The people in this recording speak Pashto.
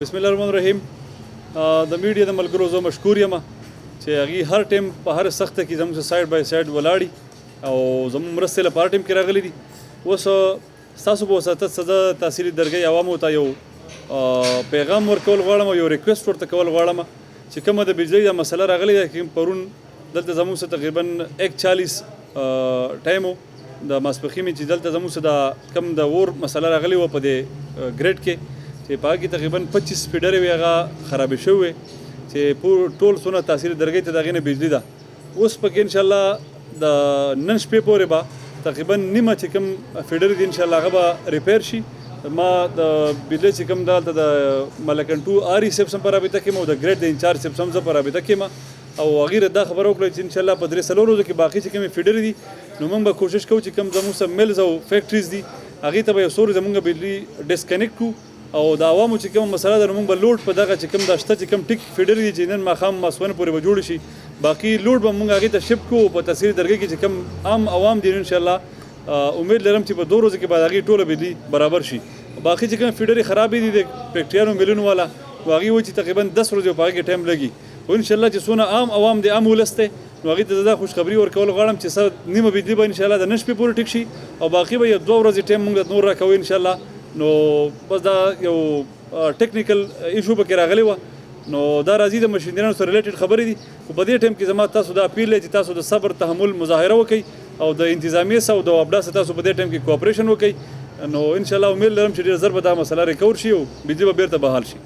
बिस्मिल्लाहिर्रहमानिर्रहीम د میډیا د ملګرو زه مشکور یم چې هغې هر ټیم په هر سخته کې زموږ سره سایډ بای سایډ ولاړي او زموږ مرستې لپاره ټیم کې راغلي دي. اوس ستاسو په وساطت څه زه تحصیلي درګۍ عوامو ته یو پیغام ورکول غواړم او یو ریکویسټ ورته کول غواړم چې کومه د بجلۍ دا مسله راغلې ده چې پرون دلته زموږ سره تقریبا 1:40 ټایم و د ماسپښین چې دلته زموږ سره د کوم د اور مسله راغلې وه په دې ګریډ کې چې په هغې کې تقریبا 25 فیډرې وې هغه خرابې شوې وې چې ټول څونه تحصیلي درګۍ ته د هغې نه بجلي ده. اوس پکې انشاءالله د نن شپې پورې به تقریبا نیمه چې کوم فیډرې دي انشاءالله هغه به ریپیر شي. ما د بجلۍ چې کوم دلته د ملکن 2 آري صاحب سم په رابطه کې او د ګریډ د انچارج صاحب سم زه په رابطه کې او هغې دا خبره وکړه چې انشاءالله په 3-4 ورځو کې باقي چې کومې فیډرې دي نو موږ به کوشش کوو چې کوم زموږ سره میلز او فیکټریز دي هغې ته به یو څو ورځې موږ بجلي ډسکنیکټ کړو او د عوامو چې کومه مسله ده نو موږ به لوډ په دغه چې کوم دا شته چې کوم ټیک فیډرې دي چې نن ماښام ماسپښین پورې به جوړ شي باقي لوډ به موږ هغې ته شپ کوو په تحصیلي درګۍ کې چې کوم عام عوام دي انشاءالله امید لرم چې په 2 ورځو کې به د هغې ټوله بجلي برابر شي. باقي چې کوم فیډرې خرابې دي د فیکټریانو میلونو والا نو هغې وایي چې تقریبا 10 ورځې په هغې کې ټایم لګي خو انشاءالله چې څونه عام عوام دی عام ولس دی نو هغې ته زه دا خوشخبري ورکول غواړم چې څه نیمه بجلي به انشاءالله د نن شپې پورې ټیک شي او باقي به یو 2 ورځې ټایم موږ نور راکوو انشاءالله. نو بس دا یو ټیکنیکل ایشو پکې راغلی وه نو دا راځي د مشینرانو سره ریلیټډ خبرې دي خو په دې ټایم کې زما تاسو دا اپیل دی چې تاسو د صبر تحمل مظاهره وکړئ او د انتظامیې سره او د وابډا سره تاسو په دې ټایم کې کوآپریشن وکړئ نو انشاءالله امید لرم چې ډېر ژر به دا مسله ریکور شي او بجلي به بېرته بحال شي.